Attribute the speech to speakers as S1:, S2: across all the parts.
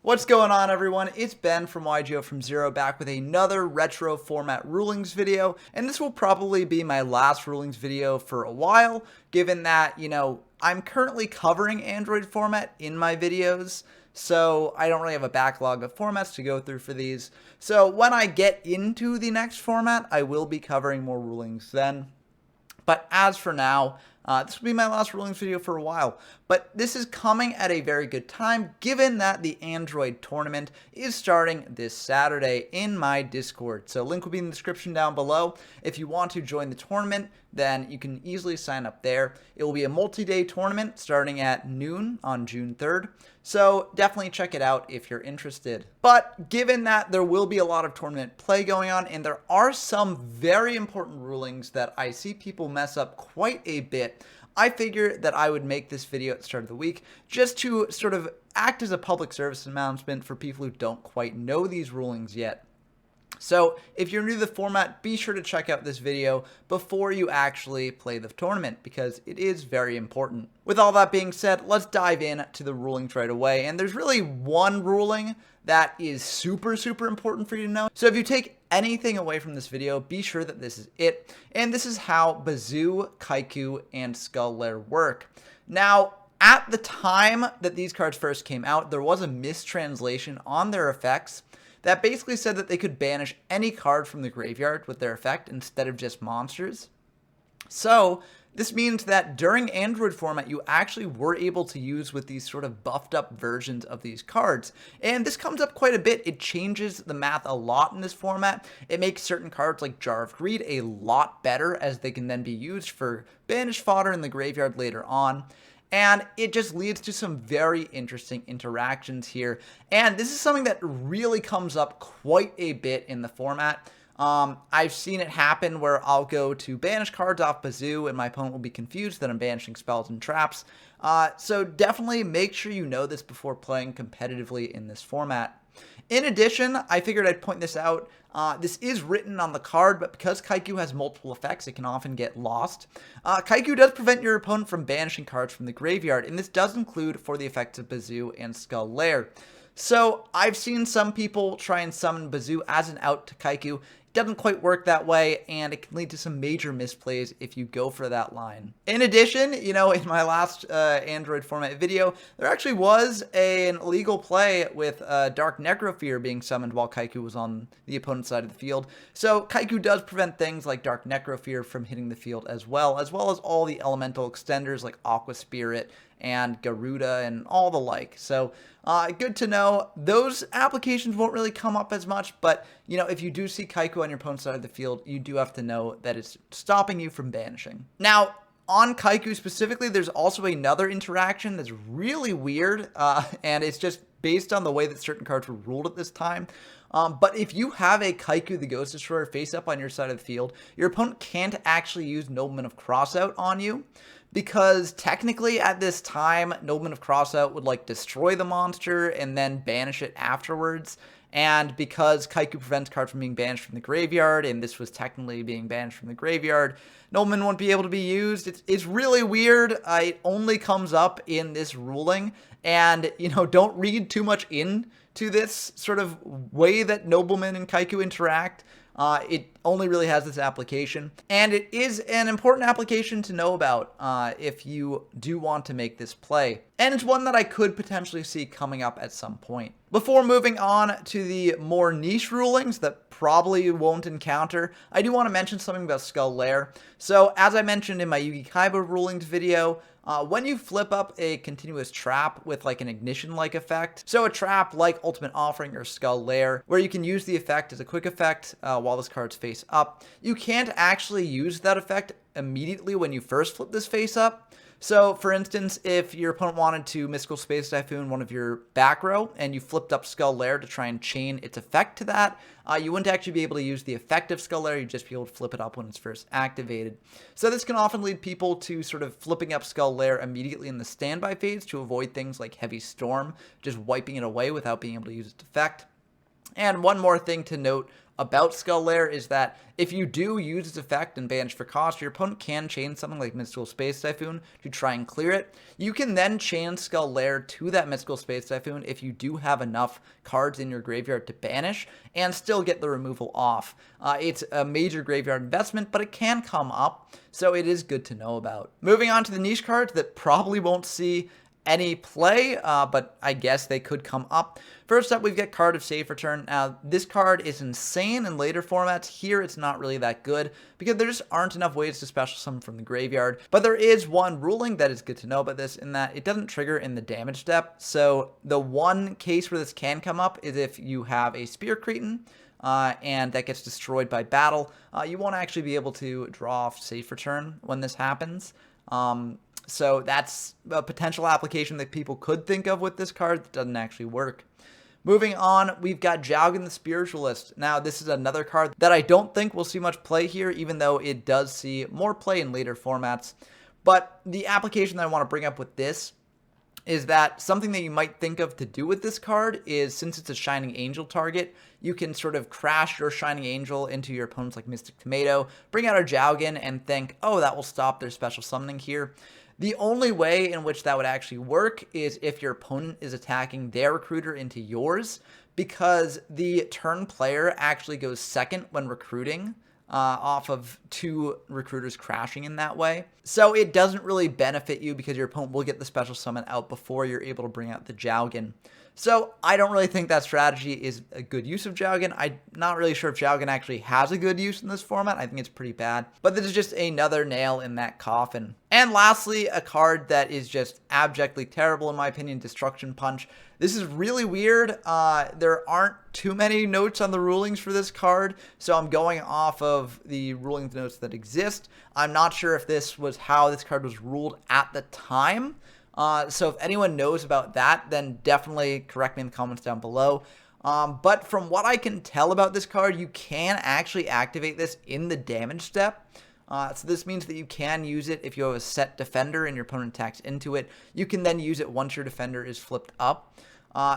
S1: What's going on, everyone? It's Ben from YGO from Zero back with another retro format rulings video, and this will probably be my last rulings video for a while, given that, I'm currently covering Android format in my videos, so I don't really have a backlog of formats to go through for these. So when I get into the next format, I will be covering more rulings then. But as for now, this will be my last rulings video for a while, but this is coming at a very good time given that the Android tournament is starting this Saturday in my Discord. So link will be in the description down below. If you want to join the tournament, then you can easily sign up there. It will be a multi-day tournament starting at noon on June 3rd. So definitely check it out if you're interested. But given that there will be a lot of tournament play going on and there are some very important rulings that I see people mess up quite a bit, I figured that I would make this video at the start of the week just to sort of act as a public service announcement for people who don't quite know these rulings yet. So if you're new to the format, be sure to check out this video before you actually play the tournament because it is very important. With all that being said, let's dive in to the rulings right away. And there's really one ruling that is super important for you to know. So if you take anything away from this video, be sure that this is it. And this is how Bazoo, Kycoo, and Skull Lair work. Now, at the time that these cards first came out, there was a mistranslation on their effects that basically said that they could banish any card from the graveyard with their effect instead of just monsters. So this means that during Android format, you actually were able to use with these sort of buffed up versions of these cards. And this comes up quite a bit. It changes the math a lot in this format. It makes certain cards like Jar of Greed a lot better as they can then be used for banished fodder in the graveyard later on. And it just leads to some very interesting interactions here. And this is something that really comes up quite a bit in the format. I've seen it happen where I'll go to banish cards off Bazoo and my opponent will be confused that I'm banishing spells and traps. So definitely make sure you know this before playing competitively in this format. In addition, I figured I'd point this out. This is written on the card, but because Kycoo has multiple effects, it can often get lost. Kycoo does prevent your opponent from banishing cards from the graveyard, and this does include for the effects of Bazoo and Skull Lair. So I've seen some people try and summon Bazoo as an out to Kycoo. It doesn't quite work that way, and it can lead to some major misplays if you go for that line. In addition, in my last Android format video, there actually was an illegal play with Dark Necrofear being summoned while Kycoo was on the opponent's side of the field. So Kycoo does prevent things like Dark Necrofear from hitting the field as well as all the elemental extenders like Aqua Spirit and Garuda and all the like. So good to know. Those applications won't really come up as much, but if you do see Kycoo on your opponent's side of the field, you do have to know that it's stopping you from banishing. Now, on Kycoo specifically, there's also another interaction that's really weird, and it's just based on the way that certain cards were ruled at this time. But if you have a Kycoo the Ghost Destroyer face up on your side of the field, your opponent can't actually use Nobleman of Crossout on you. Because technically at this time, Nobleman of Crossout would destroy the monster and then banish it afterwards. And because Kycoo prevents cards from being banished from the graveyard, and this was technically being banished from the graveyard, Nobleman won't be able to be used. It's really weird. It only comes up in this ruling. And, don't read too much into this sort of way that Nobleman and Kycoo interact. It only really has this application, and it is an important application to know about if you do want to make this play. And it's one that I could potentially see coming up at some point. Before moving on to the more niche rulings that probably won't encounter, I do want to mention something about Skull Lair. So as I mentioned in my Yugi Kaiba rulings video, when you flip up a continuous trap with an ignition-like effect, so a trap like Ultimate Offering or Skull Lair, where you can use the effect as a quick effect while this card's face up, you can't actually use that effect immediately when you first flip this face up. So, for instance, if your opponent wanted to Mystical Space Typhoon one of your back row, and you flipped up Skull Lair to try and chain its effect to that, you wouldn't actually be able to use the effect of Skull Lair, you'd just be able to flip it up when it's first activated. So this can often lead people to sort of flipping up Skull Lair immediately in the standby phase to avoid things like Heavy Storm, just wiping it away without being able to use its effect. And one more thing to note about Skull Lair is that if you do use its effect and banish for cost, your opponent can chain something like Mystical Space Typhoon to try and clear it. You can then chain Skull Lair to that Mystical Space Typhoon if you do have enough cards in your graveyard to banish and still get the removal off. It's a major graveyard investment, but it can come up, so it is good to know about. Moving on to the niche cards that probably won't see any play, but I guess they could come up. First up, we've got Card of Safe Return. Now, this card is insane in later formats. Here, it's not really that good because there just aren't enough ways to special summon from the graveyard. But there is one ruling that is good to know about this, in that it doesn't trigger in the damage step. So the one case where this can come up is if you have a Spear Cretin, and that gets destroyed by battle. You won't actually be able to draw off Safe Return when this happens. So that's a potential application that people could think of with this card that doesn't actually work. Moving on, we've got Jowgen the Spiritualist. Now, this is another card that I don't think will see much play here, even though it does see more play in later formats. But the application that I want to bring up with this is that something that you might think of to do with this card is, since it's a Shining Angel target, you can sort of crash your Shining Angel into your opponent's like Mystic Tomato, bring out a Jowgen, and think, oh, that will stop their special summoning here. The only way in which that would actually work is if your opponent is attacking their recruiter into yours, because the turn player actually goes second when recruiting off of two recruiters crashing in that way. So it doesn't really benefit you because your opponent will get the special summon out before you're able to bring out the Jowgen. So I don't really think that strategy is a good use of Jowgen. I'm not really sure if Jowgen actually has a good use in this format. I think it's pretty bad. But this is just another nail in that coffin. And lastly, a card that is just abjectly terrible in my opinion, Destruction Punch. This is really weird. There aren't too many notes on the rulings for this card, so I'm going off of the rulings notes that exist. I'm not sure if this was how this card was ruled at the time. So if anyone knows about that, then definitely correct me in the comments down below. But from what I can tell about this card, you can actually activate this in the damage step. So this means that you can use it if you have a set defender and your opponent attacks into it. You can then use it once your defender is flipped up.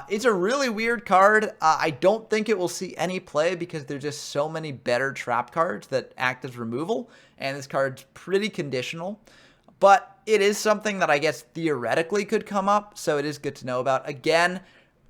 S1: It's a really weird card. I don't think it will see any play because there's just so many better trap cards that act as removal, and this card's pretty conditional. But it is something that I guess theoretically could come up, so it is good to know about. Again,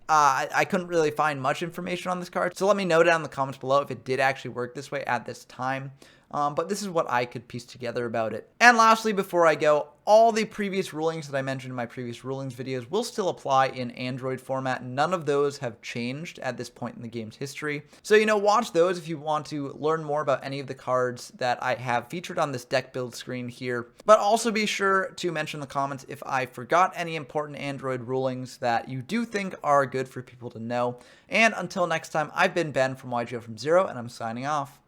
S1: I couldn't really find much information on this card, so let me know down in the comments below if it did actually work this way at this time. But this is what I could piece together about it. And lastly, before I go, all the previous rulings that I mentioned in my previous rulings videos will still apply in Android format. None of those have changed at this point in the game's history. So, watch those if you want to learn more about any of the cards that I have featured on this deck build screen here. But also be sure to mention in the comments if I forgot any important Android rulings that you do think are good for people to know. And until next time, I've been Ben from YGO from Zero, and I'm signing off.